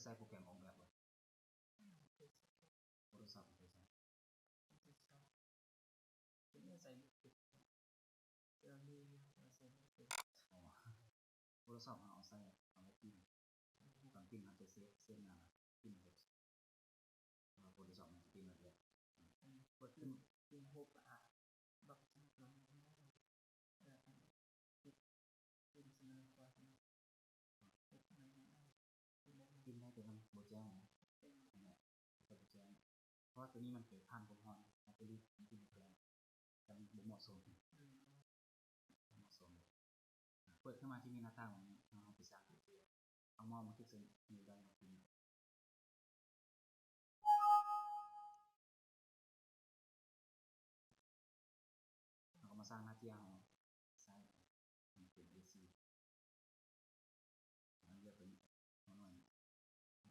ใช้โปรแกรมออกแบบบ่โทรศัพท์เคยใช้ใส่เรามีใส่อ๋อโทรศัพท์เอาใส่เอาไว้พิมพ์ตอนพิมพ์อาจจะเส้นหน้าพิมพ์แบบโทรศัพท์มันจะพิมพ์แบบกดขึ้นหกบักจังลองขึ้นเสนอกว่าพิมพ์ได้แต่มันโบแจ้งนะโบแจ้งเพราะว่าตัวนี้มันเกิดผ่านความร้อนมันจะรีบพิมพ์แจ้งแต่มันบ่เหมาะสมเปิดขึ้นมาที่มีหน้าต่างนี้เอาไปสร้างเอามอมาคลิกใส่นิ้วได้มาพิมพ์เราก็มาสร้างหน้าที่เอาใส่เป็น AC เลือกเป็นหน่อย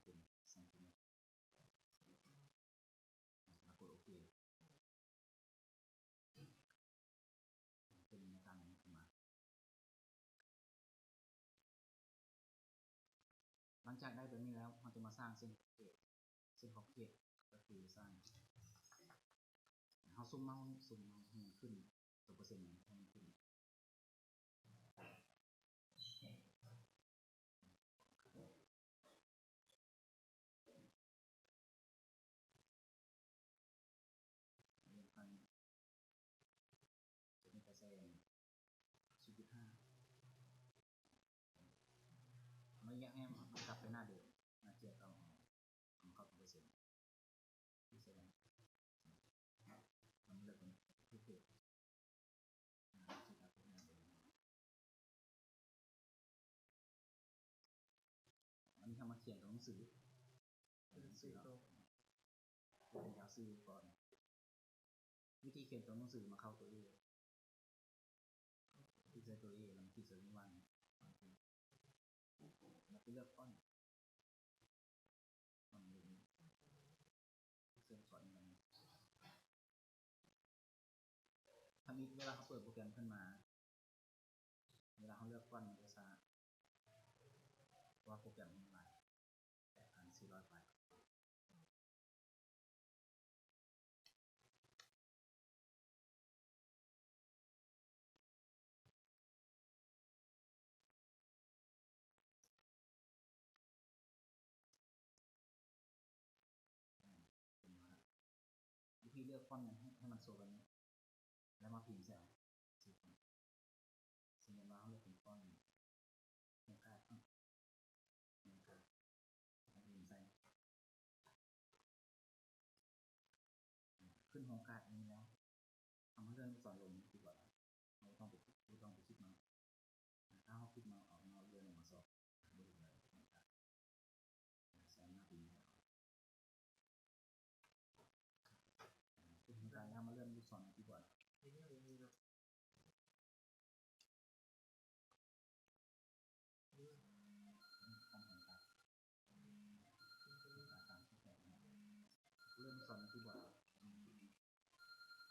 เป็นเซนติเมตรแล้วกดโอเคเป็นหน้าต่างนี้ขึ้นมาหลังจากได้แบบนี้แล้วเราจะมาสร้างเส้นขอบเขตก็คือสร้างเราซูมเมาส์ให้ขึ้นตัวเปอร์เซ็นต์ให้ขึ้นจะมีเปอร์เซ็นต์ 0.5 ไม่อยากให้มันกลับไปหน้าเดิมนะเทียบเอาเข้าเปอร์เซ็นต์ที่แสดงมันเลือกเป็นที่เกิดอันนี้ทำมาเขียนตัวหนังสือตัวเป็นยาวซื้อก่อนวิธีเขียนตัวหนังสือมาเข้าตัวเองที่ใช้ตัวเองแล้วที่ใช้นิวันแล้วไปเลือกฟอนต์นี้เส้นสอนมันถ้ามีเวลาเขาเปิดโปรแกรมขึ้นมาเวลาเขาเลือกฟอนต์มันจะช้าว่าโปรแกรมมันหลาย8,400 ไฟล์วิธีเลือกฟอนต์ให้มันโซกันนี้แล้วมาพิมพ์ใส่สมมติว่าเขาเลือกเป็นฟอนต์โฮมการ์ดพิมพ์ใส่ขึ้นโฮมการ์ดนี้แล้วทำให้เรื่องสอนลงดีกว่าเราต้องไปคลิกมาถ้าเขาคลิกมาเอาเรื่องมาสอบดูเลยใส่หน้าพิมพ์เป็นการทำมาเริ่มลูกศรดีกว่าของแห่งการตามที่แปดเริ่มสอนดีกว่า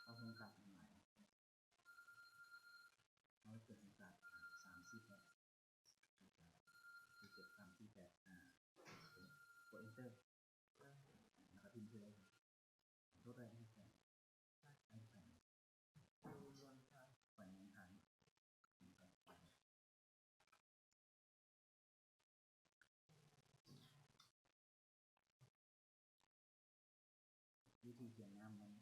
เข้าโครงการใหม่เราเกิดโครงการ348ที่7 3 4 8กด enter นะครับพิมพ์ไปเลยรถอะไรที่แปดให้แปดฝันยังทันวิธีเขียนน้ำมัน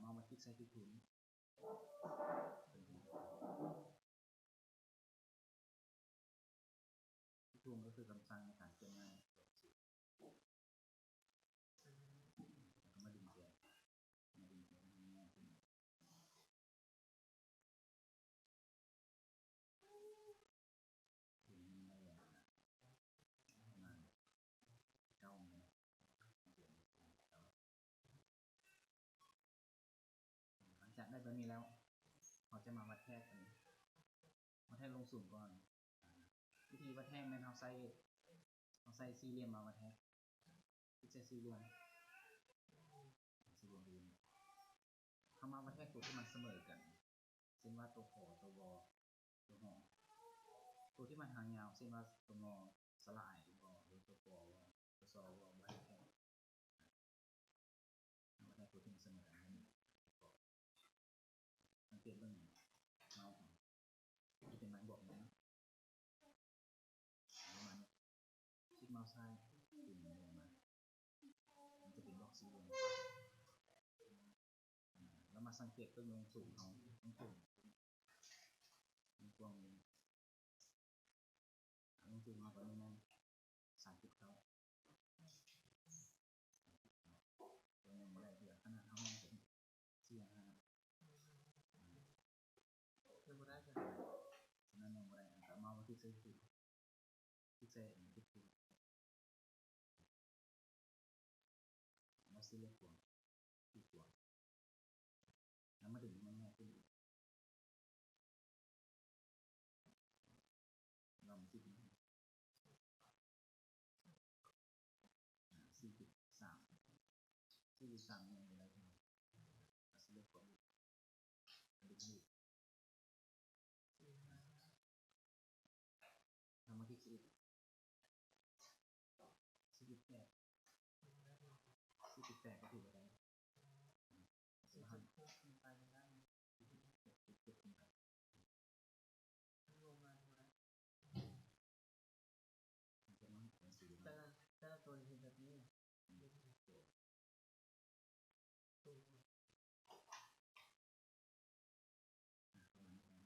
เอามาคลิกใส่ที่ถุงที่ถุงก็คือคำสั่งในการเขียนงานแล้วก็มาดึงเขียนง่ายขึ้นถึงไม่แรงนะประมาณ9 เมตรหลังจากได้ตัวนี้แล้วเราจะมาวัดแทกกันวัดแทกลงสูงก่อนวิธีวัดแทกแม่นเอาใส่สี่เหลี่ยมมาวัดแทกที่ใช้สี่เหลี่ยม เข้ามาวัดแค่ตัวที่มันเสมอกันเช่นว่าตัวขอตัวบอตัวหอตัวที่มันหางยาวเช่นว่าตัวงอสลายบอหรือตัวปอวตัวซอวอวัดแค่วัดแค่ตัวที่มันเสมอกันนั่นสังเกตเรื่องเมาส์ที่เป็นไม้บอกนะประมาณนี้คลิกเมาส์ซ้ายปุ่มลงมามันจะเป็นบล็อกสีเหลืองแล้วมาสังเกตตัววงสูงเขาต้องสูงตัวนี้ต้องสูงมากกว่านี้นะ30เท่าตัวยังไม่ได้เดือดขนาดเท่านั้นเป็นเสี่ยงนะครับยังบ่ได้จ้ะ นั่นยังไม่ได้แต่เมาส์ที่ใช้คือที่ใช้ที่คือมาซื้อเล็กกว่าที่กว่าแล้วมาดึงมันง่ายขึ้นเรามาคิดนะ43เนี่ยอะไรที่มาซื้อเล็กกว่าดึงดูทำมาที่คิด48ก็ถือว่าได้40ขึ้นไปได้ 7ขึ้นไป ลงมาบ่ได้ มันจะมันเป็นสี แต่ละตัวเห็นแบบนี้ตัว ประมาณนี้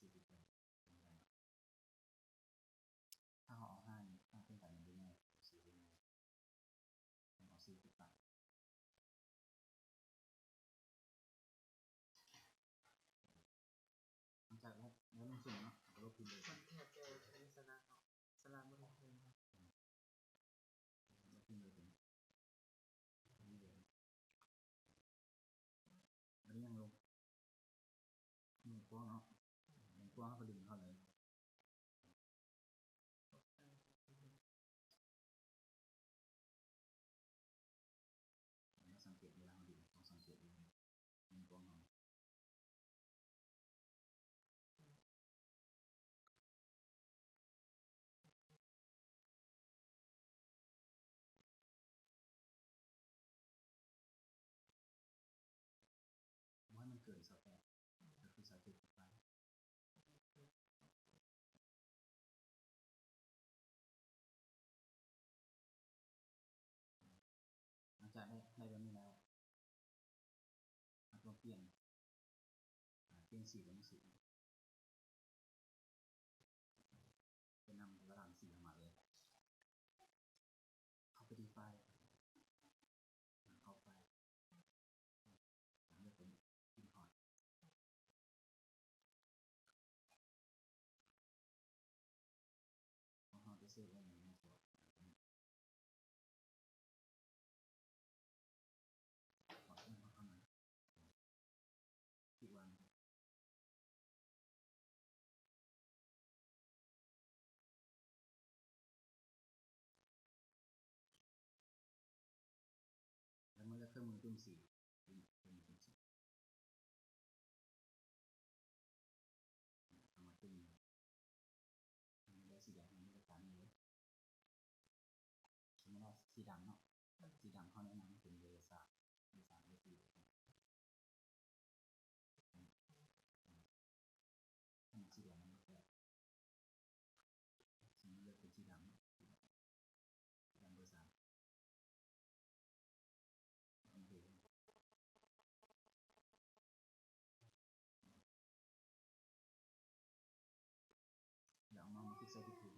48ถ้าเขาเอา5ขึ้นไปมันได้ง่ายสีได้ง่ายต้องเอา4ขึ้นไปหลังจากแล้วลงสุ่มเนาะลบพิมพ์เลย มันแทบจะเป็นสระเนาะสระบ่ได้เป็นครับ ลบพิมพ์เลยเป็นนี่เลยอันนี้ยังลงมือกว้างเนาะมือกว้างก็ดึงเข้าเลยแล้วสังเกตเวลาดึงต้องสังเกตดูมือกว้างเนาะว่ามันเกิน28ก็คือ30ขึ้นไปหลังจากได้แบบนี้แล้วต้องเปลี่ยนสีเป็นสีเป็นนำระดับสีออกมาเลยเข้าไปดีไฟล์เข้าไปเลือกเป็น import ของเราจะเซฟไว้ในหน้าจอขอเพิ่มเข้ามาที่วันแล้วเมื่อเลือกเครื่องมือจุ่มสีเอามาจุ่มได้สีแดงนี้ก็ตามนี้เลยไม่ได้สีดำเนาะสีดำเขาแนะนำเป็นเบอร์3เบอร์3เบอร์4ถ้ามันสีแดงมันก็แบบสีเลือกเป็นสีดำสีดำเบอร์3โอเคเดี๋ยวเอามาที่ใส่ที่ถูก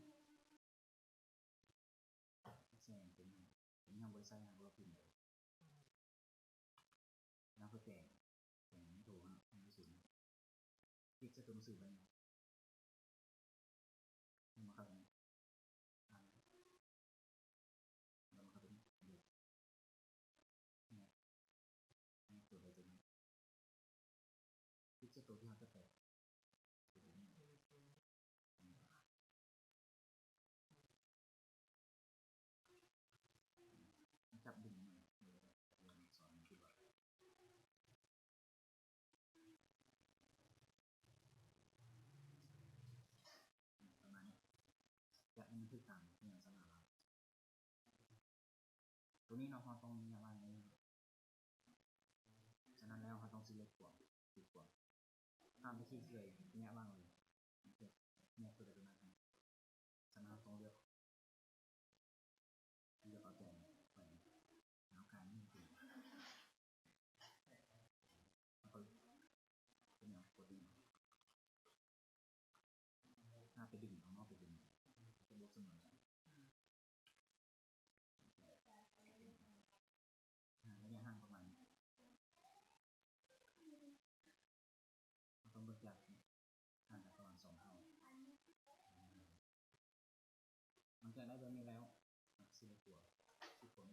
แซงเป็นยังบริษัทยังเราพิมพ์เลยแล้วก็แต่งไม่ถูกนะไม่สุดนะคลิกจะตัวหนังสือไปเนาะมาเข้าไปแล้วมาเข้าไปเด็กเนี่ยตัวใดตัวนี้คลิกจะตัวที่เราจะแตะตัวนี้จับดึงมาสอนคือว่า คือการเนี่ยสนาเราตัวนี้เราต้องมีอะไรในฉะนั้นแล้วเราต้องซื้อเล็กกว่าถูกกว่าถ้าไม่ที่เคยเนี่ยบ้างเลยเนี่ยคือตัวนั้นฉะนั้นต้องเลือกเอาแต่ไปแล้วการนี่คือแล้วก็เป็นอย่างปกติถ้าไปดึงเอานอกไปดึงจะลดเสมอระยะห่างประมาณต้องเบิกจากห่างกันประมาณ2 เท่ามันจะได้แบบนี้แล้วซื้อตัวที่คน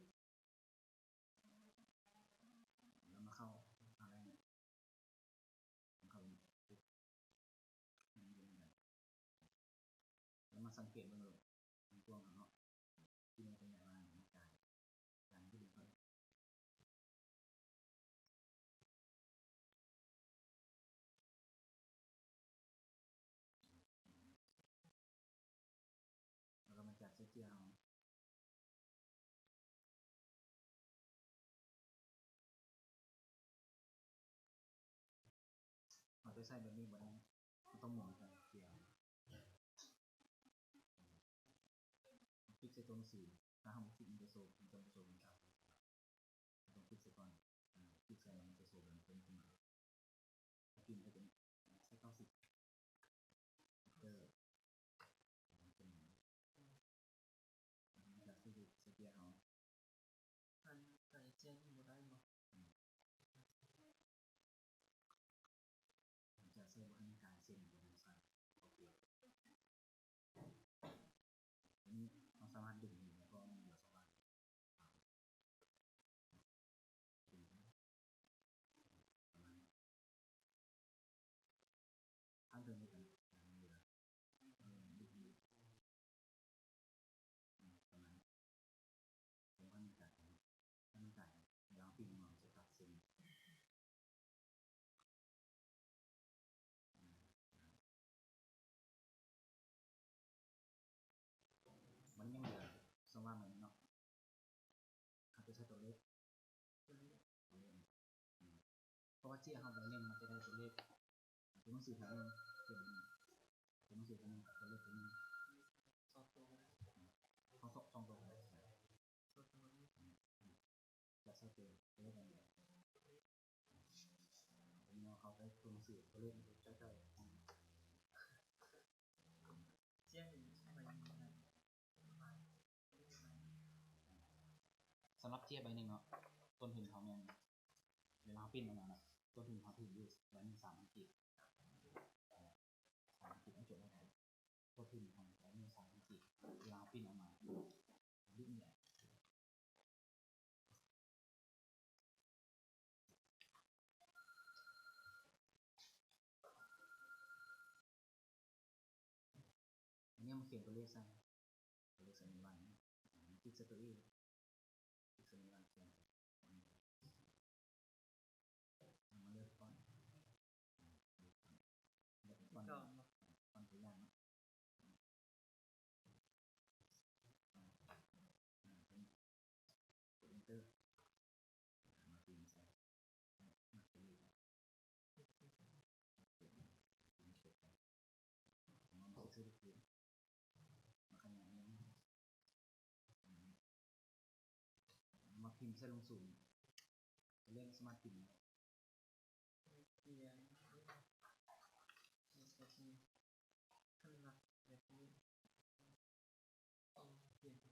แล้วมาเข้าอะไรเนี่ยเข้าปุ๊บแล้วมาสังเกตมันเลยมันกว้างเนาะที่มันเป็นอย่างไรในการที่ดึงเขาแล้วก็มาจัดเสื้อเจียวเอาไปใส่แบบนี้บ่ได้มันต้องหมุนกันเกี่ยวคลิกใส่ตัวหนังสือถ้าทำคลิกมันจะโซ่มันจะโซ่มันครับต้องคลิกใส่ก่อนคลิกใส่มันจะโซ่มันเป็นขึ้นมาพิมพ์ไปเป็นใช้90เจอเป็นจากที่ดูเสื้อเจียวอันใส่เจียนบ่ได้บ่ จะเสื้อให้การเส้นบนสันโอเคนี้เราสามารถดึงแล้วก็มีเหลือ2 บาทดึงประมาณข้างเดินด้วยกันเหลือดึงประมาณผมก็มีการแล้วปีนมาจะตัดเส้นมันยังเหลือสว่างเหมือนเนาะเขาจะใช้ตัวเลขเพราะว่าเจี๊ยเขาใบหนึ่งมันจะได้ตัวเลขตัวหนังสือแถวนึงเก็บตัวหนังสือตัวนึงตัวเลขตัวนึงเขา2 ตัวเลยจะใช้ตัวเลขอะไรเนี่ยเขาได้ตัวหนังสือตัวเลขใกล้ๆเจียนใบนี้นะ สำหรับเจี๊ยใบหนึ่งเนาะต้นทุนเขาเนี่ยเวลาปิ้นออกมานะต้นทุนเขาถึงอยู่ใบหนึ่ง3,000 กีบไม่จบแล้วครับต้นทุนของใบหนึ่ง3,000 กีบเวลาปิ้นออกมาดิ้นใหญ่อันนี้มันเขียนตัวเลขใส่ตัวเลขใส่ในใบติ๊กใส่ตัวเองติ๊กใส่ในใบเขียนมาเลือกก้อนเลือกก้อนก็ก้อนตัวอย่างเนาะเป็นกด enter มาตีใส่มาตีมันจะซื้อคืนมาขยายมาพิมพ์ใส่ลงสูงเรื่องสมาร์ทพิมพ์เจียนนี่ก็คือขึ้นหลักแบบนี้เปลี่ยนเอา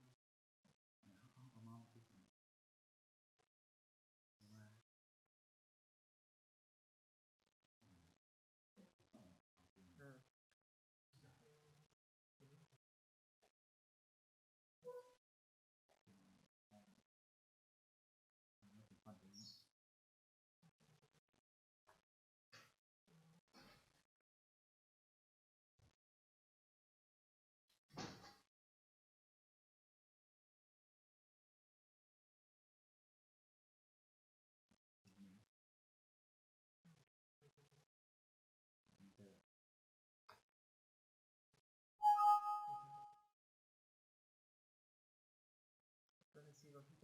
เมาส์พิมพ์ว่า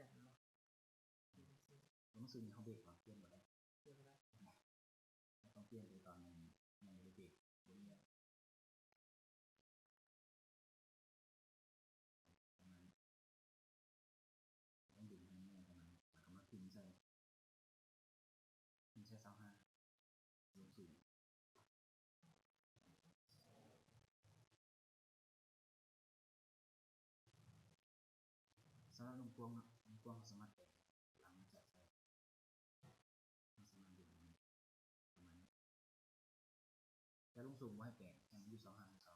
จันทร์บ่ที่มันซื้อ แล้วมันซื้อนี่เขาเบรกก่อนเปลี่ยนหมดแล้ว เรียกว่า ต้องเปลี่ยนไปตอนยังไม่ได้เบรกบนนี้ประมาณต้องดึงให้แน่ประมาณแล้วก็มาพิมพ์ใส่25ลงสูงสำหรับลงกวงสามารถแต่หลังจากใส่มันสามารถดึงประมาณนี้แต่ลงสูงไว้ให้แปะยังอยู่25เขา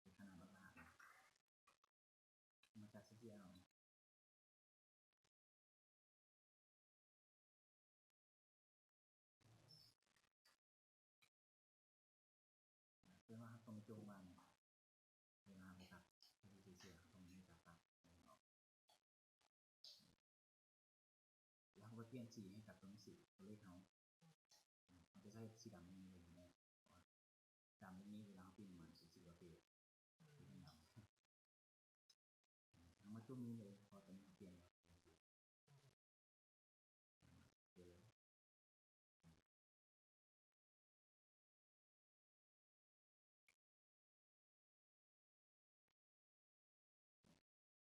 เป็นขนาดมาตรฐานมาจากเสียเอาเพื่อว่าตรงโจงวางเวลาไปตัดที่เสียตรงนี้ตัดแล้วก็เปลี่ยนสีให้กับตรงสีตัวเลขเขามันจะใช้สีดำนี่เลยนะดำนี้เวลาเปลี่ยนเหมือนสีกาแฟที่เป็นดำทั้งมาจุ่มนี้เลยพอตอนนี้เปลี่ยนแล้ว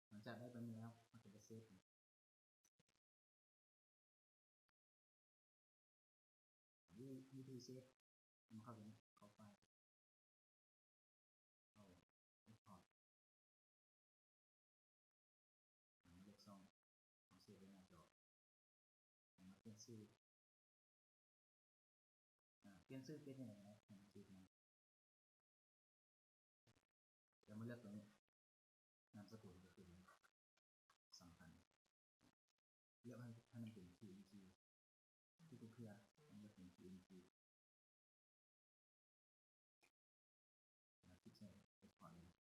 หลังจากได้ตัวนี้แล้วมันจะเซฟวิธีเซฟมันเข้าไปเข้าไปเอาพอร์ตเลือกช่องเอาเซฟไว้หน้าจอมาเปลี่ยนชื่อเป็นยังไงนะชื่อนะจะมาเลือกตรงนี้นามสกุลก็คือสำคัญเลือกให้มันเป็น PNG ที่เพื่อต้องเลือกเป็น PNG ที่ใช้เอ็กพอร์ตเลย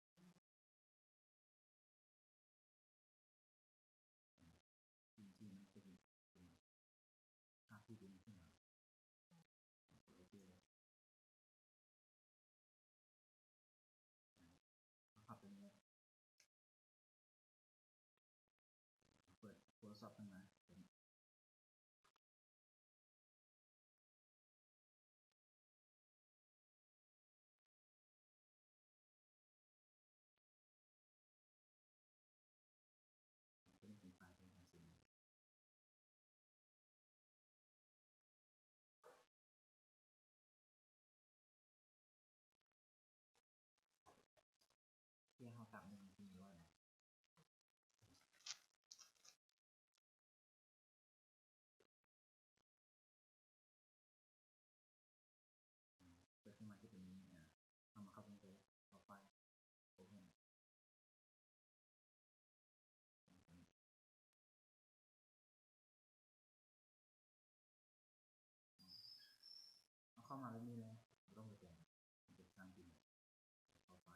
PNG มันจะเป็นภาพที่เป็นขึ้นมาโอเคเลยภาพเป็นนี้เปิดโทรศัพท์ขึ้นมาเป็นไฟล์เป็นการเซ็นที่เขาตัดมันมีว่าอะไรเปิดขึ้นมาที่เป็นนี้เอามาเข้าเป็นตัวต่อไปโอเคเอาเข้ามาแล้วนี่เลยต้องไปแจ้งเป็นสร้างจริงต่อไป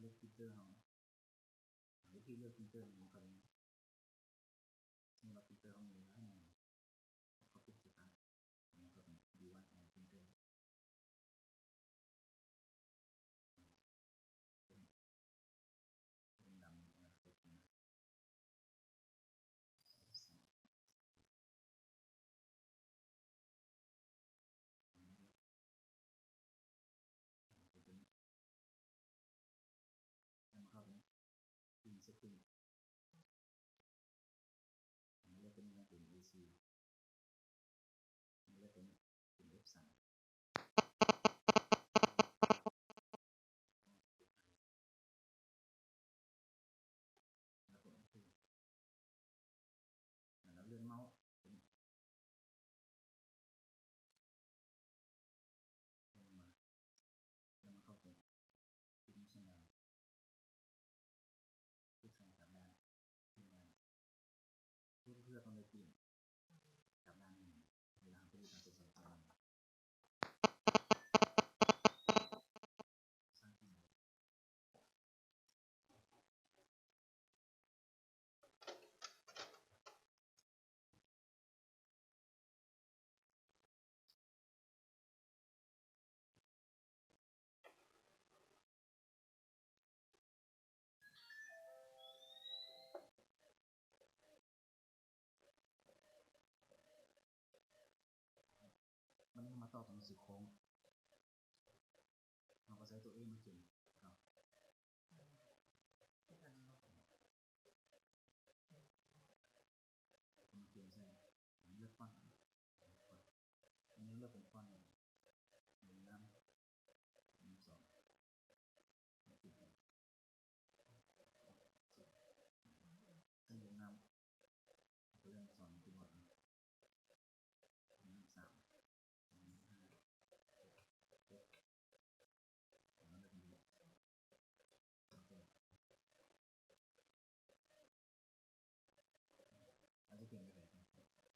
เลือกฟิลเตอร์เขาวิธีเลือกฟิลเตอร์มันก็มีนี่เราฟิลเตอร์เขามีให้เขาปิดสตาร์ทมันก็เป็นดีว่าฟิลเตอร์เป็นดำนะครับแล้วมาเข้าเป็นอินเซตติ้งมันเลือกเป็นงานเป็น AC มันเลือกเป็นF3แล้วก็แล้วเลื่อนเมาส์เป็นลงมาแล้วมาเข้าเป็นฟินิชชั่นแล้วที่ใส่กับด้านที่งานเพื่อต้องได้เปลี่ยน ต่อตรงสีโค้งเราก็ใช้ตัวเอมาเขียนครับมาเขียนใช่เลือกฟอนต์อันนี้เลือกเป็นฟอนต์หนึ่งน้ำสองซึ่งน้ำเรื่องสอนที่หมดน้ำสามห้าเจ็ดแล้วเลือกนี้โอเคเราจะเปลี่ยนไปไหนสังเกตได้สัก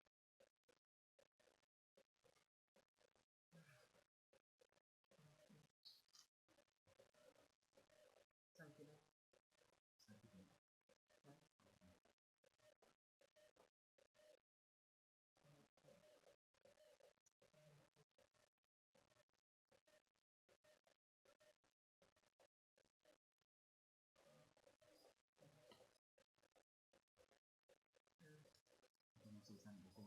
ทีนึงต้องสื่อสารไป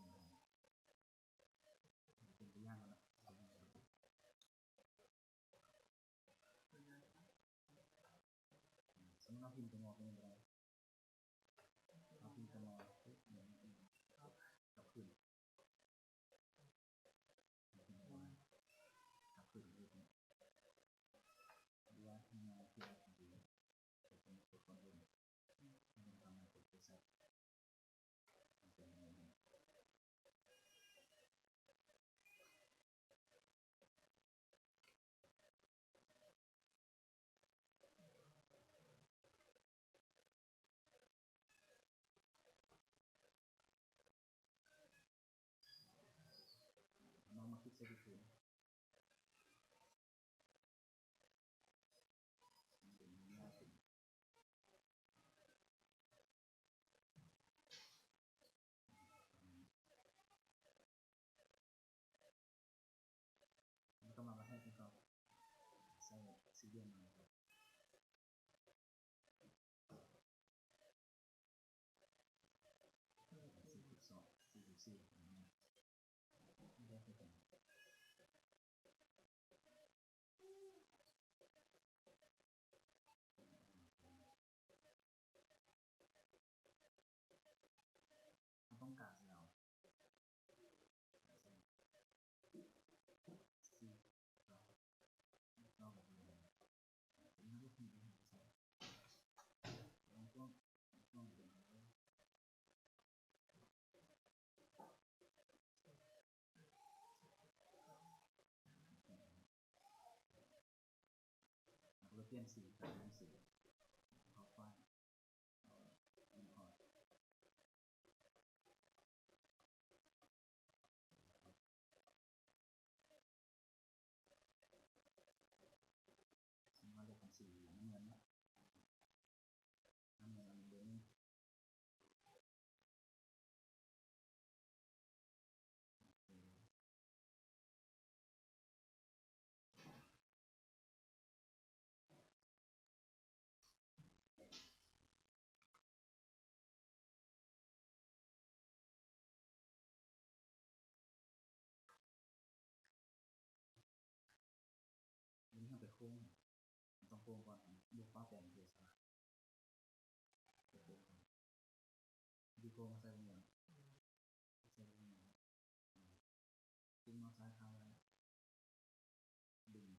ซึ่งเป็นตัวอย่างแล้วนะสมมติเราพิมพ์ตัวงอเป็นอะไรเราพิมพ์ตัวงอปุ๊บเหมือนกับขึ้นกับขึ้นเลยดูว่าทำงานที่เราทำดีเป็นตัวคนอื่นมันทำงานตัวเซ็ตเป็นยังไงน้องมาคิดเสร็จดีขึ้นเป็นยากขึ้นแล้วก็มาให้ที่เขาใส่ซีเรียลมาครับ42 44ไม่ได้เป็นต้องการเราซีเราแบบนี้ไม่ได้พิมพ์เป็นภาษาแล้วก็ต้องเป็นเราเปลี่ยนสีกับเปลี่ยนสีเขาไฟล์อินพอร์ตซึ่งเราจะเป็นสีน้ำเงินน้ำเงินเบนนี้เราไปโค้งต้องโค้งก่อนลูกฟ้าแปลงเกียร์ช้าดีโค้งมาใส่เหมือนใส่เหมือนดึงมาซ้ายเท้าแล้วดึงมา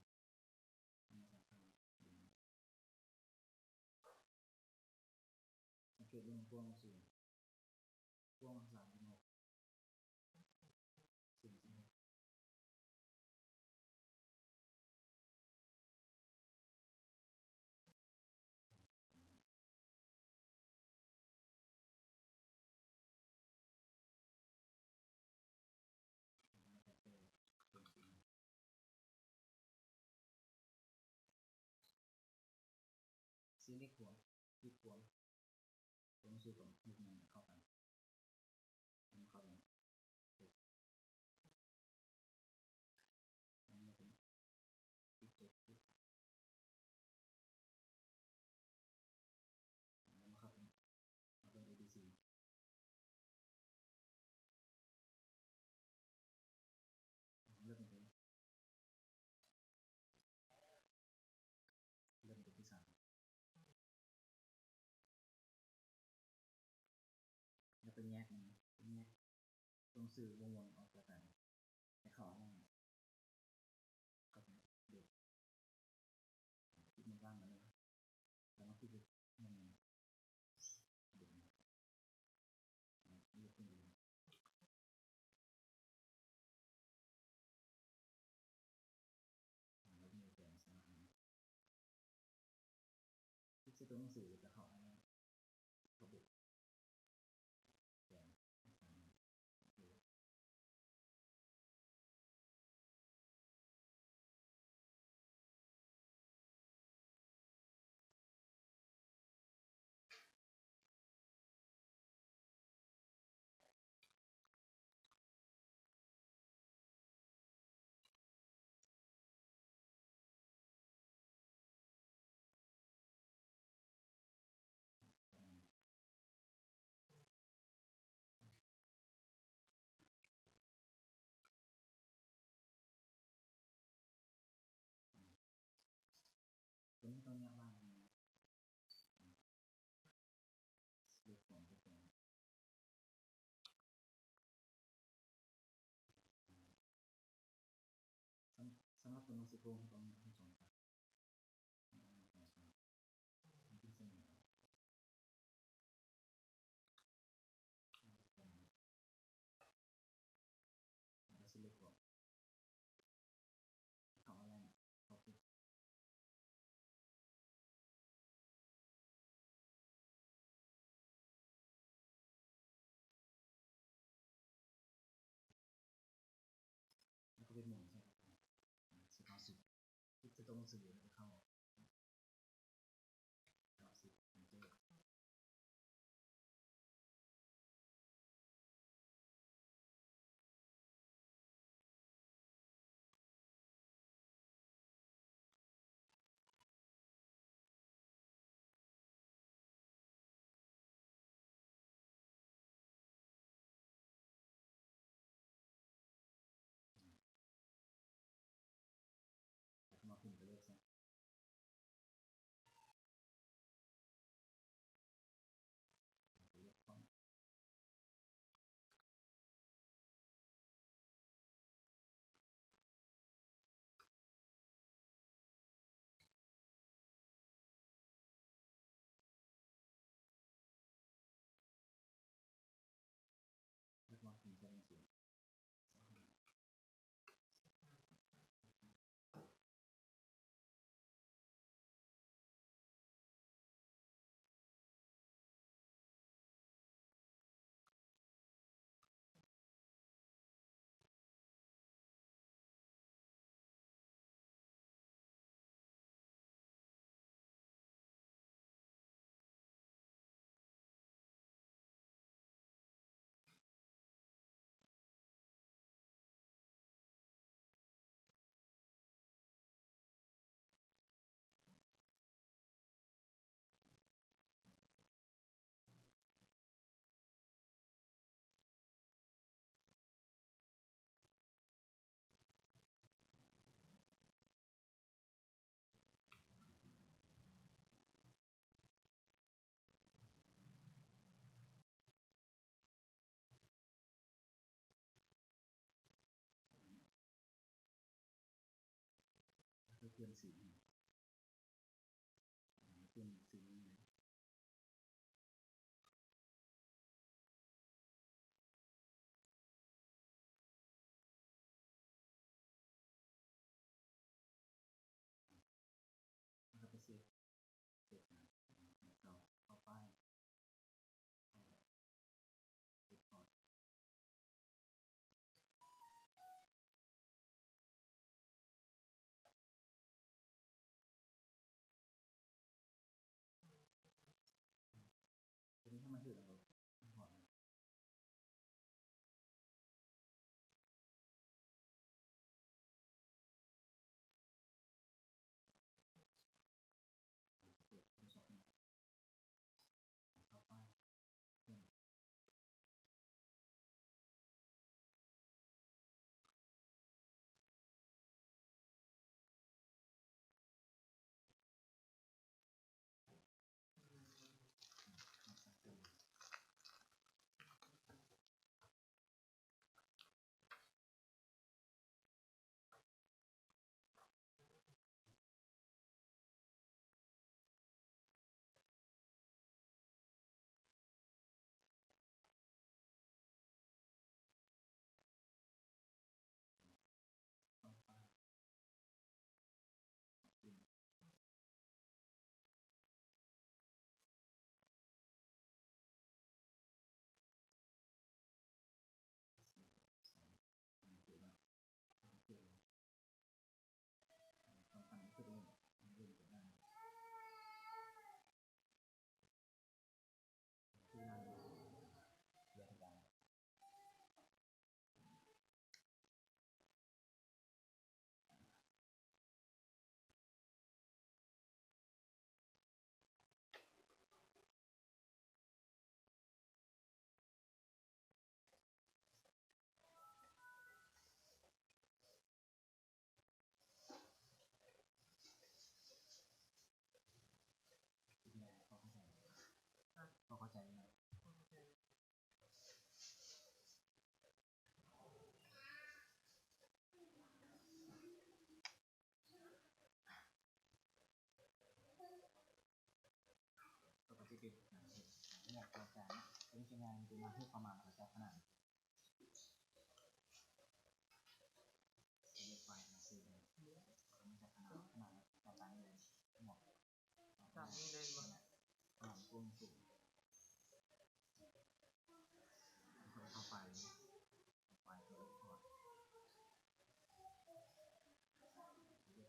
ซ้ายเท้าดึงสังเกตเรื่องพวงสูงพวง3.6สูง16ซีเล็กหัวที่หัวตัวสูงกับมุกมันเข้ากันมันเข้ากันมันเป็นที่เจ็ดที่มันเข้ากันมันเป็น ABC เลือกเป็น แยกมันแยกตรงสื่อวงออกจากกันให้เขาหน้าก็จะเด็กคิดมันว่างกันเลยแล้วมันคิดมันเด็กนะเรียกเป็นแล้วมีแต่สมาธิที่จะต้องสื่อจะเขาหน้าเขาบุกแต่ตัวนี้ต้องแยกว่างเรื่องของตัวสำหรับตัวหนังสือโครงต้องทั้งสองครับที่เสนอแล้วสิเลือกบอกเขาอะไรเขาคือแล้วก็เป็นหมุนใช่ไหมสุภาษิตที่จะต้องสื่อแล้วเข้าสุภาษิตมันจะมาพิมพ์ไปเลือกใช่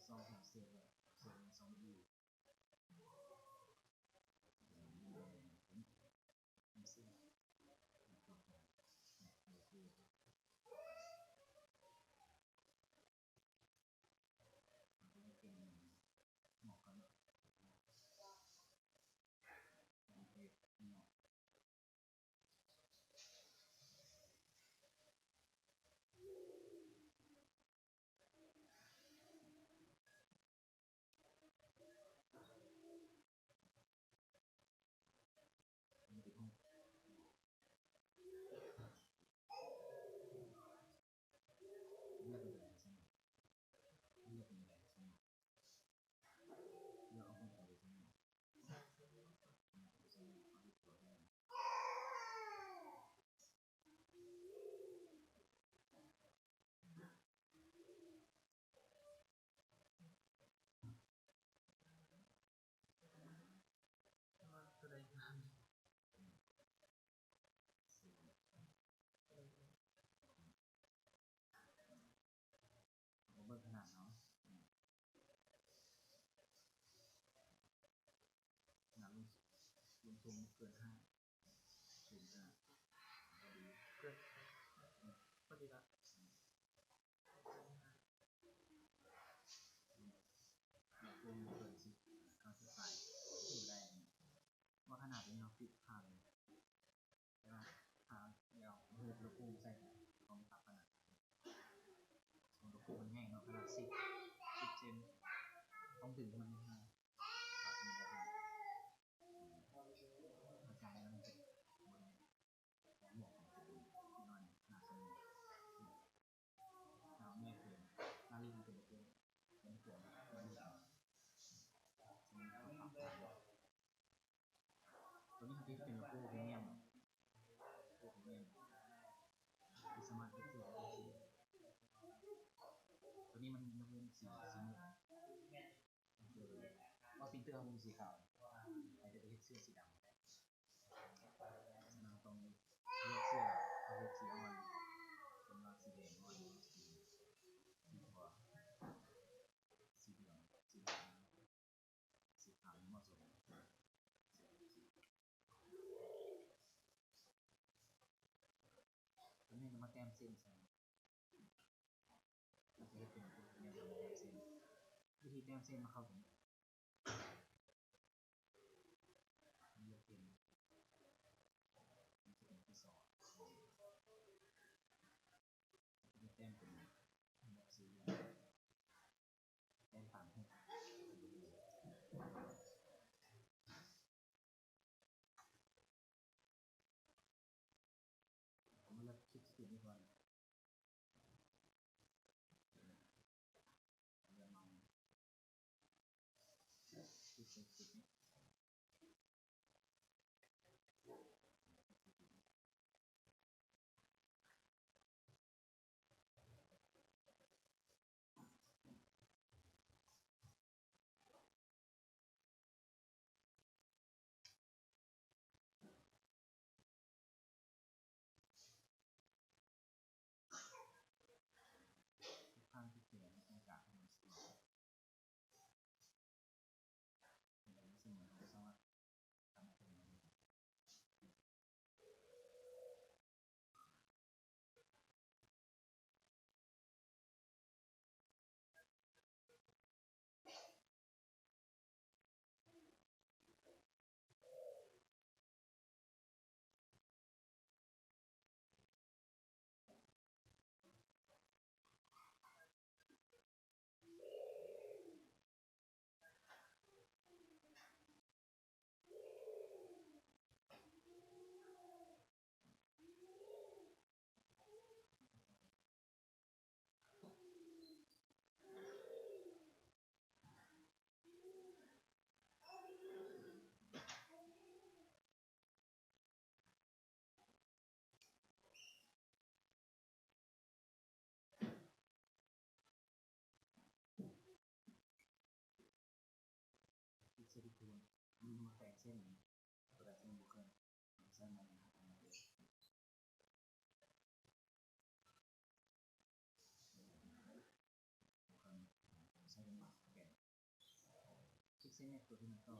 ซองเสียเลยเสียซองดีผมเสียเหมาะกันตัวใดงามเบิกขนาดเนาะขนาดลงทุนเกิน5สูงขนาดก็ดี เกินพอดีละลงเกิน10ค่าใช้จ่ายที่แรงว่าขนาดนี้เราปิดทางนะทางยาวเพื่อลูกกุ้งใส่ของตับขนาดของลูกกุ้งมันแห้งเนาะขนาด10เซนต้องถึงมันให้ตัดมันจะถึงกระจายแล้วมันจะหมวกของคุณนอนหนาสนิทเราไม่เคยน่ารีบมันเป็นลูกกุ้งมันเกิดมันเหลือมันก็ปรับตัวนี้คือเป็นลูกกุ้งพรีเมียมตัวพรีเมียมคือสมาร์ทที่สุดตัวนี้มันเป็นสีม่วงว่าปีเตอร์มันสีขาวไอ้จะเป็นเสื้อสีดำเราต้องเลือกเสื้อเอาเลือกสีอ่อนเป็นว่าสีแดงอ่อนสีหัวสีเหลืองสีขาวเหมาะสมตัวนี้จะมาแต้มเส้นใช่เราจะเป็นเนี่ยทำแต้มเส้นวิธีแต้มเส้นมาเข้าถึงเลือกเป็นที่สองจะแต้มเป็นแบบสีแต้มต่างหูผมเลือกคลิปสปีดนี่ก่อนเรื่องมันคลิปสปีดนี่ ช่ตัวที่มันก็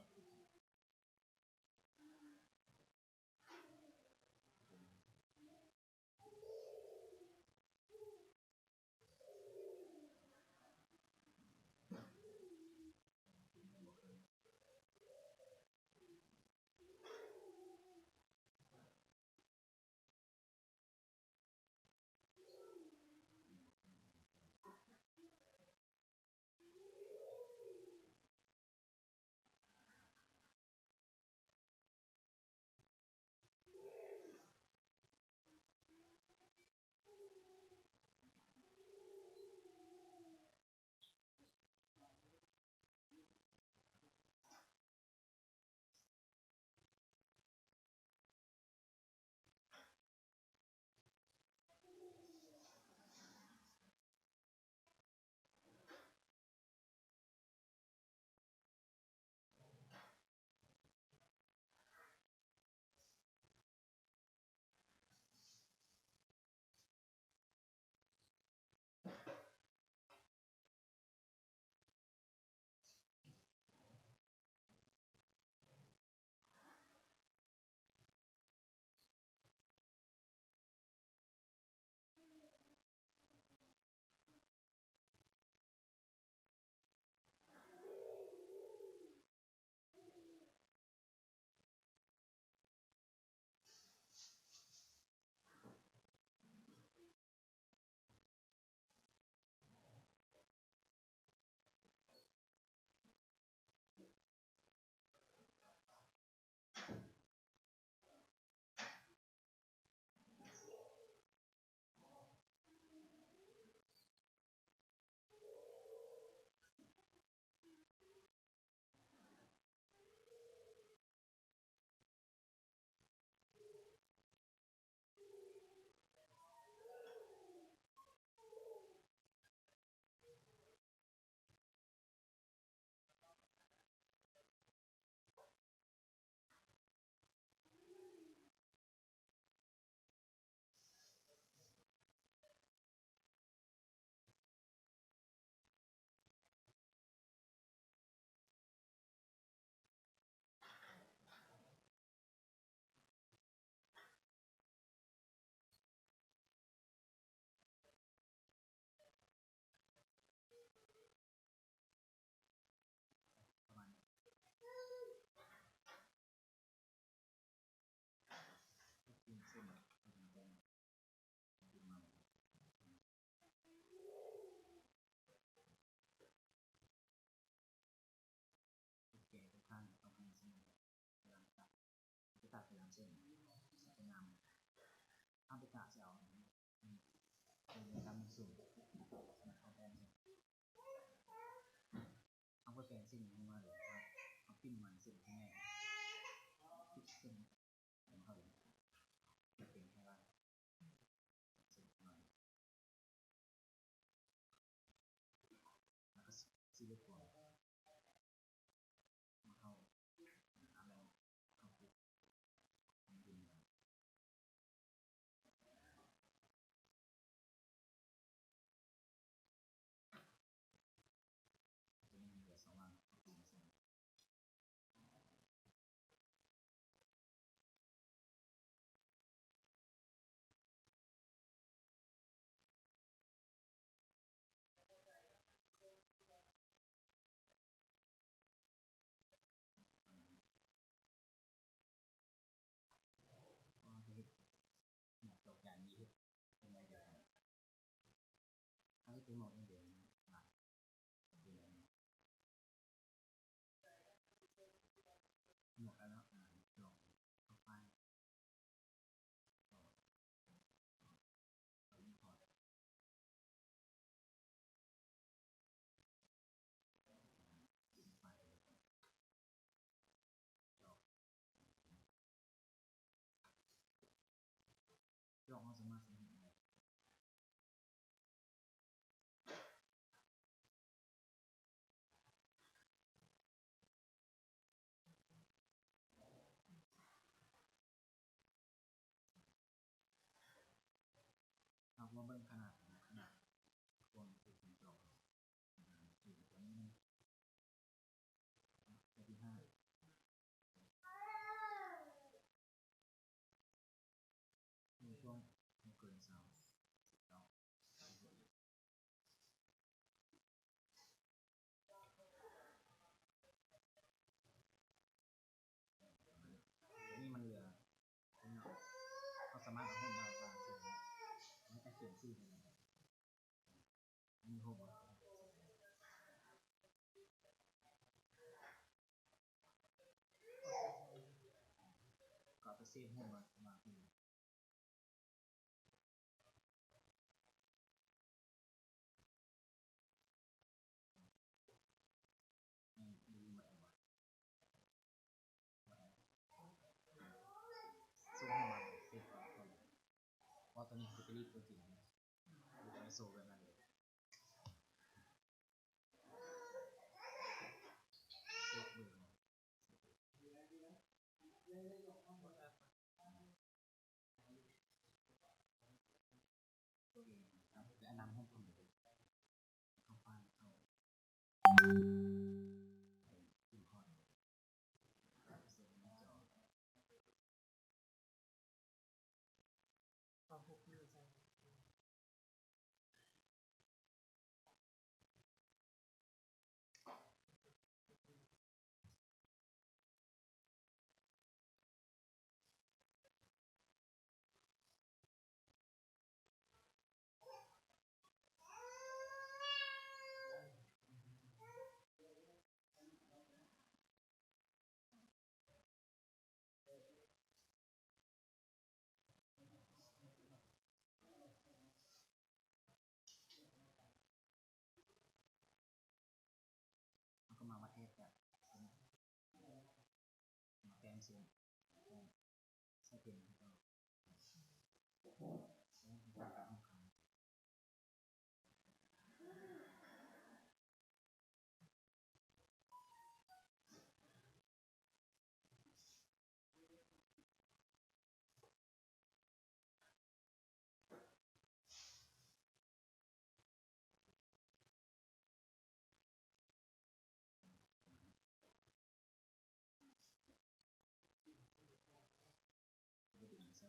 ประมาณกินเส้นเป็นแดงกินมาแก่ทุกข้างต้องให้เส้นพลังตัดจะตัดพลังเส้นสวยงามเอาไปกะจะเอาเป็นการมันสูงเอาแทนเอาไปแปลงสิ่งนี้มาเลยครับเอาปิ้นมันสิ่งที่แม่พิษสิ่งของเขาจะเป็นแค่ว่าสิ่งหน่อยแล้วก็ซิลิโคนมาเข้าอะไรเข้าปุ๊บมันดึงมาจะมีเหลือ2วันเอาปิ้นมาใส่ก็จะเห็นหมวกตกอย่างนี้เป็นอะไรอย่างนี้ถ้าเป็นหมวกเดียวนะหลักเป็นอะไรหมวกแล้วหลอกเข้าไปเราไม่พอไปหลอกเขาสามารถเห็นได้เราว่าเบิ่งขนาดคนคือจอคือตัวนี้มันเป็น ซื้อได้มีโฮมก็ไปซื้อโฮมมาที่ดูมาเองว่าส่งให้มาเซฟก่อนเพราะตอนนี้คือไปรีบตัวจริงนะดูจะไม่โซ่กันนั่นเลยเซฟเบอร์ตัวเองครับและนำห้องคนเลยเข้าฟังเข้าดูคอนเสียงหน้าจอ ความพกมือใส่มันก็มาวัดเทศแบบมาแปลงเสียงใช้เป็นก็ใช้เป็นการห้องคำก็ดึงใส่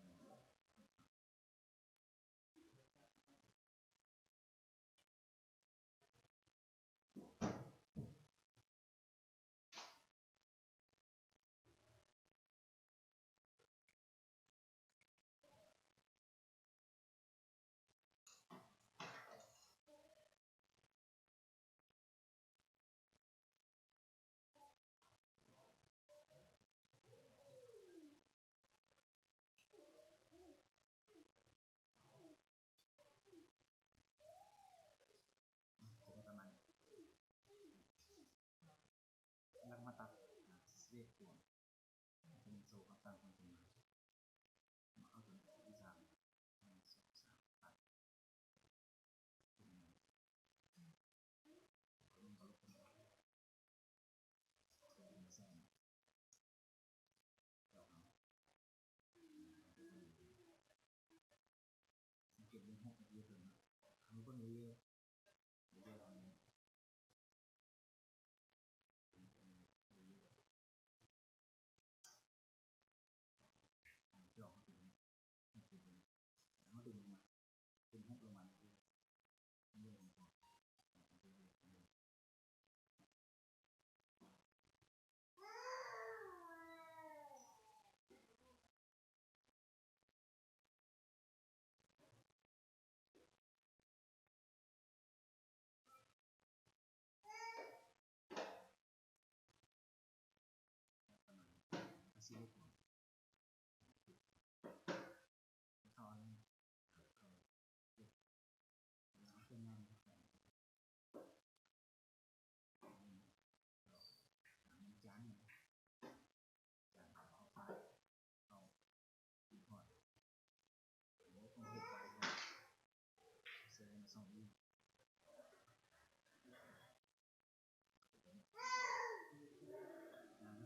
จะได้ประมาณแล้วมาตัดเรียกตัวเป็นโซ่กับตั้งคนขึ้นมาเอาตัวที่สาม1 2 3ตัดขึ้นมาลงก็ลบขึ้นมาใส่แซงเจาะเอาสังเกตเรื่องหกเยอะเลยนะคำก็เยอะเยอะเยอะอันนี้เจาะเขาดึงมาดึงหกลงมาเรื่อยๆเรื่อยๆซีเรียสเข้าอะไรเข้าเครื่องงานจานเนี่ยจานเอาไฟเอาดีพอร์ตโอ้ต้องเห็ดไฟก่อนเซอร์มาส่งดี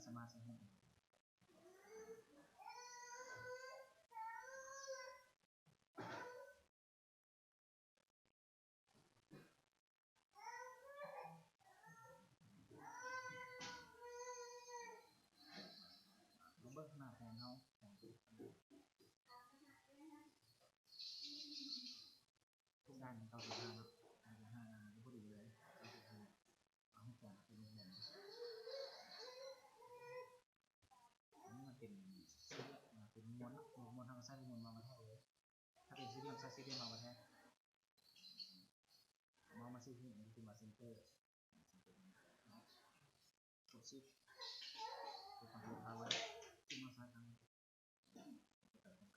สมาชิกห้องเบิร์ขนาดแทนเขาแทนทุกด้าน95ครับ95พอดีเลยเอาให้ก่อนเป็นวงเงินอันนี้มันเป็นซีเรียสเป็นม้วนม้วนทางซ้ายม้วนมาแทกเลยถ้าเป็นซีเรียสใช้ซีเรียสมาแทก ชื่อที่นี่คือมาเซ็นเตอร์กดชิปตัวความรู้ภาวะที่มาสร้างทางก็ต้องการสายนี้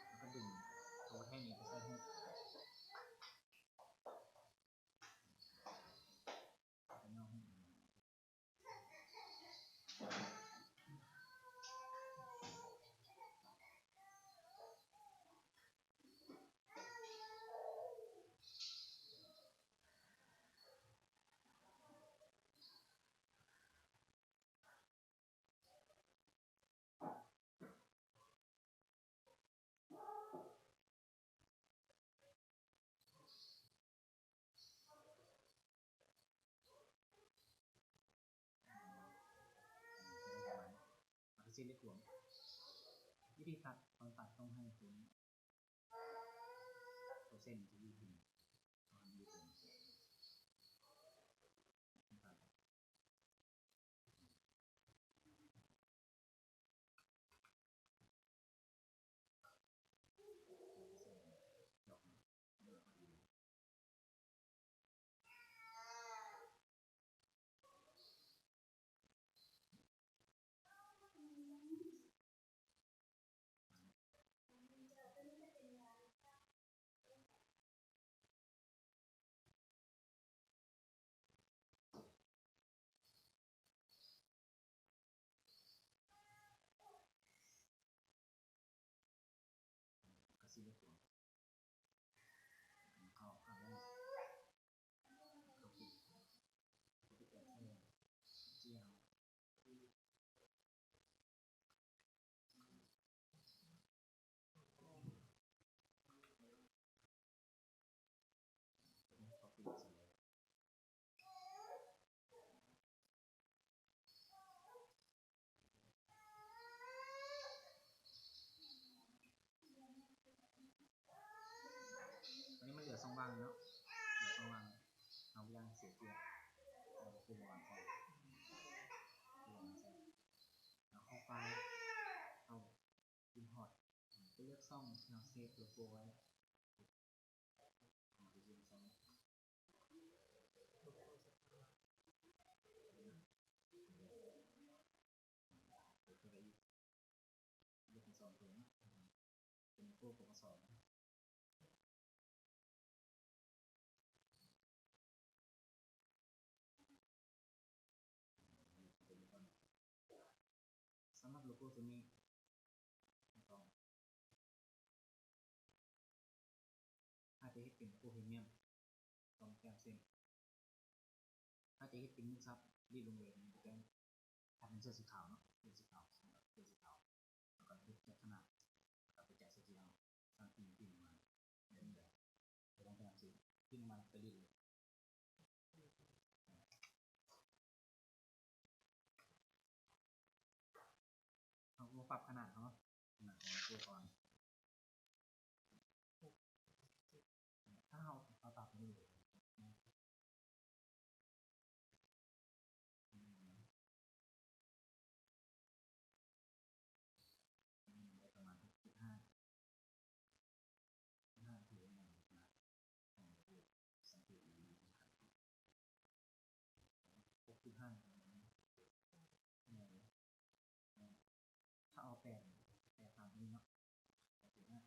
แล้วก็ดึงตัวแท่นี้ไปใส่ให้ซีเล็กหลวงวิธีตัดตอนตัดต้องให้คุณตัวเส้นที่ยืดหยุ่นตอนยืดหยุ่นตัดดอกเลือกพอดีกระซีเล็กหลวงเข้าข้างแรกเข้าปิดปิดแอบแห้งเจียวเข้าปิดเสร็จตอนนี้มันเหลือ2 วางเนาะเหลือ2 วางเอาย่างเสียเกียร์เราคุมก่อนใส่แล้วเข้าไปเอาอินพอร์ตไปเลือกช่องเราเซฟโลโก้ไว้ไปยืนช่องเปิดไปอีกเลือก2 ตัวนะเป็นโลโก้ปกสนะสำหรับโลโก้ตัวนี้ต้องถ้าจะให้เป็นโลโก้พรีเมียมต้องแต้มเส้นถ้าจะให้เป็นมุกซับรีดลงเลยมันจะเป็นถ้าเป็นเสื้อสีขาวเนาะเสื้อสีขาวเสื้อสีขาวแล้วก็ยึดจากขนาดกับไปแจกเสื้อสีขาวสร้างพิมพ์มาเล่นแบบจะต้องแต้มเส้นพิมพ์มาไปรีดเลยเราปรับขนาดเขาขนาดของตัวก่อนถ้าเราปรับนี่เลยประมาณ6.5ถือว่ามันสังเกตดี6.5ถ้าเอา8ตามนี้เนาะ8.5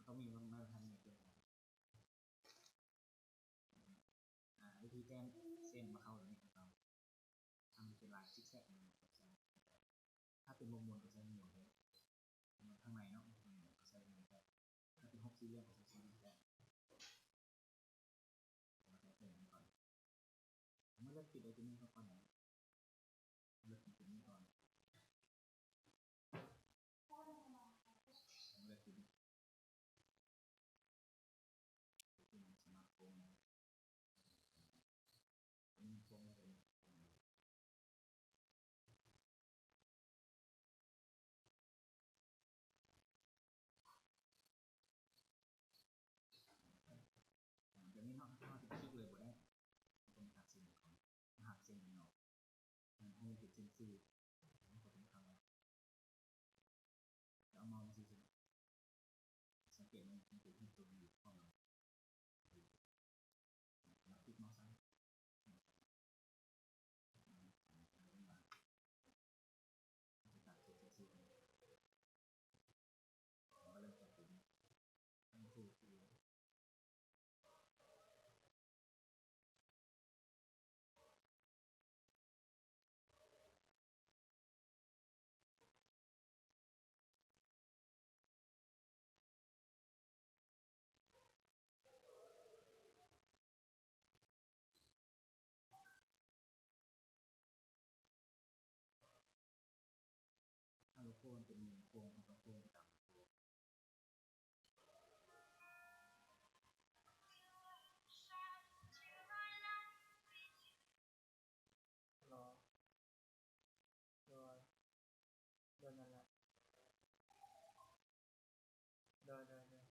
ต้องมีมาตรฐานเนี่ยเดียววิธีแต้มเส้นมาเข้าตรงนี้ของเราทำเป็นลายซิกแซกถ้าเป็นวงมวลก็ใช้หมวดเลยข้างในเนาะก็ใช้หมวดแบบถ้าเป็น6 สี่เหลี่ยมก็ใช้หมวดแบบเราใช้เป็นก่อนเมื่อเลือกปิดไอ้ตัวนี้เข้าก่อนนะเลือกตัวนี้ก่อนเลือกตัวนี้สมาร์ทโฟนนี่โฟนเลยเดี๋ยวนี้เนาะถ้าเราจะคลิกเลยบ่ได้ต้องหักเส้นก่อนหักเส้นออก เซนซีมันก็เป็นคำเอามาสิสังเกตมันเป็นตัวที่ตัวอยู่ข้างเรานักคิดมาซ้ำจะตัดเซนซีก็เลยจะเป็นทั้งคู่ที่ถ้าโลโก้เป็นโค้งมันก็โค้งตามตัว รอโดยนั่นแหละโดยไม่นอน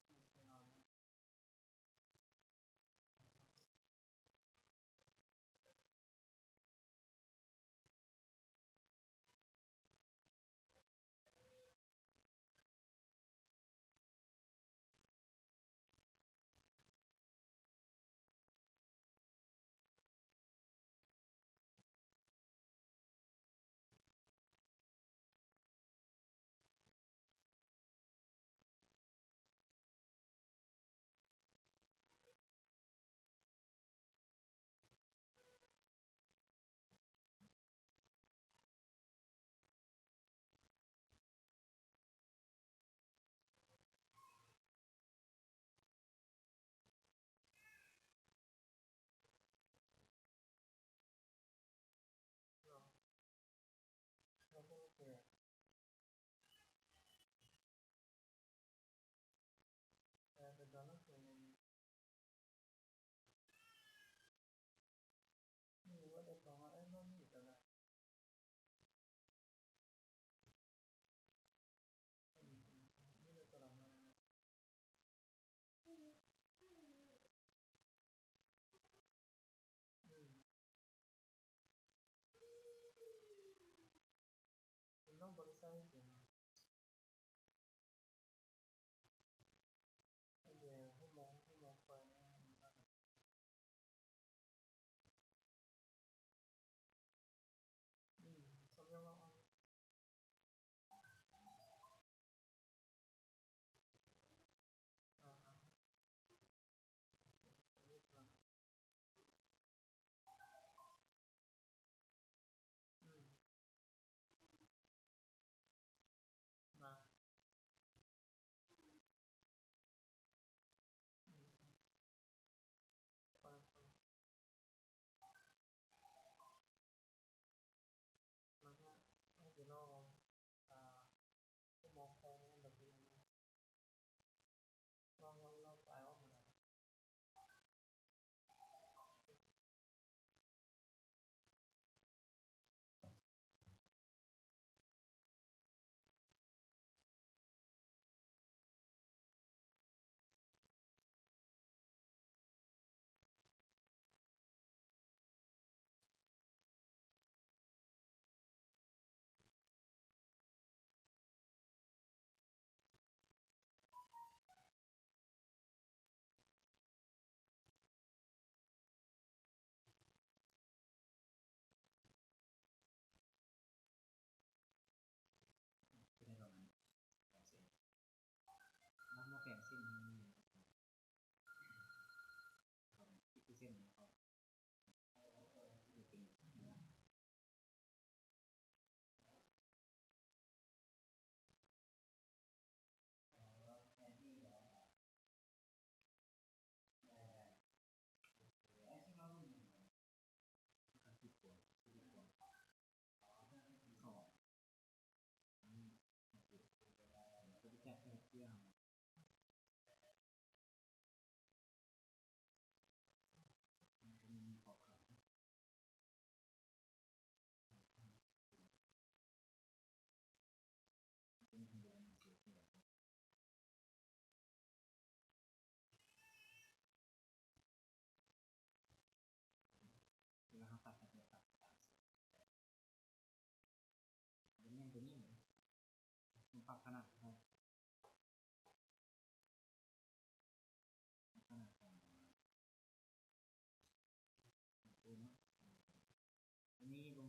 รอแล้วก็เกิดแต่เป็นตอนนั้นคือไม่รู้ว่าจะฟ้องอะไรบ้างอยู่แต่ละไม่รู้ตัวละมามันต้องบริษัทจริงไอเดียผู้มองคอยนะสมยอมเอา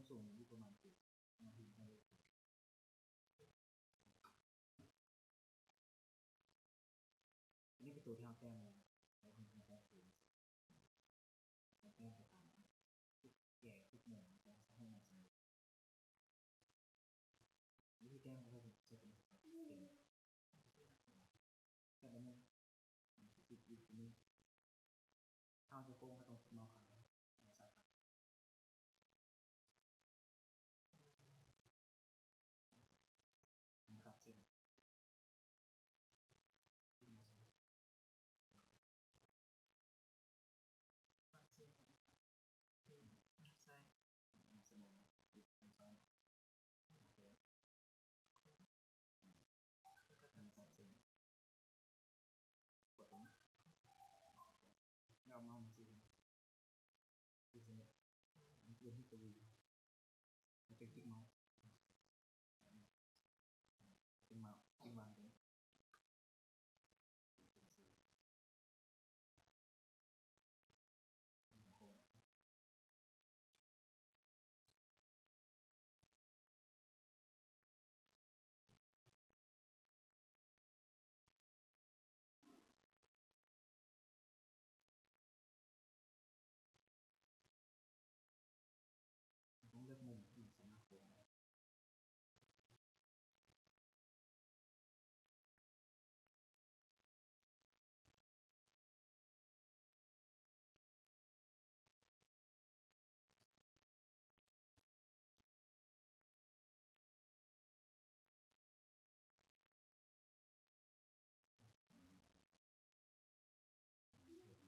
สูงอยู่ประมาณ7 นาทีได้นี่เป็นตัวที่เราแต้มเลยแล้วคุณจะได้ตัวแต้มไปตามแก่ทุกหน่วยจะให้มาสนุกวิธีแต้มก็จะเป็นแต่ละนึงจุดอยู่ตรงนี้ถ้าจะโค้งก็ต้องมองขาสายนะครับเช่นฟังเสียงใช่สมองติดซ้อนโอเคแล้วก็ ทำการเซ็นกดตรงนี้เราเมาส์จริงจริงเนี่ยมันเปลี่ยนที่ตัววีมันเป็นคลิกเมาส์เป็นเมาส์ที่วางตรงนี้ต้องเลือกมุมที่สามารถโค้งได้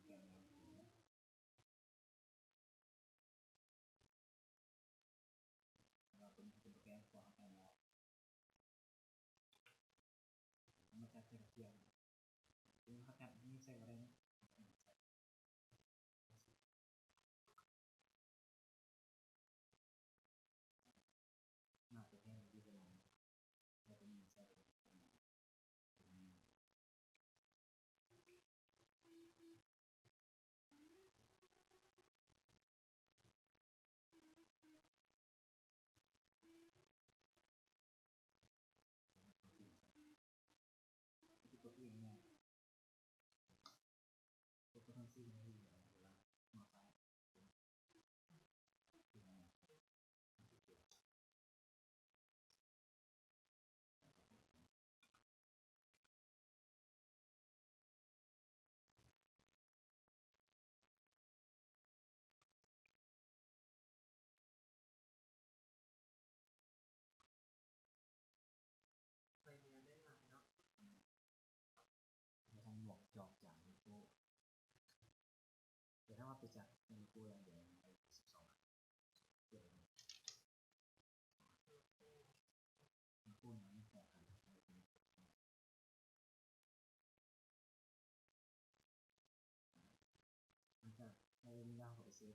แกนเราเราเป็นโปรแกรมของแกนเรามาจัดเป็นเทียมซึ่งเขาจัดนี่ใส่อะไรนะมาตัวแทนที่เป็นเราเป็นใส่ที่ตัวเองเนี่ยตัวทั้งสิ้นที่เวลามาใส่ไปเรียนได้หลายเนาะเราทำหมวกจอกจากนิ้วโป้แต่ถ้าว่าไปจากนิ้วโป้อย่างเดียวไป12เกี่ยวกับนิ้วโป้นั้นพอกันมันจะให้เล่นยากกว่าไปเซฟ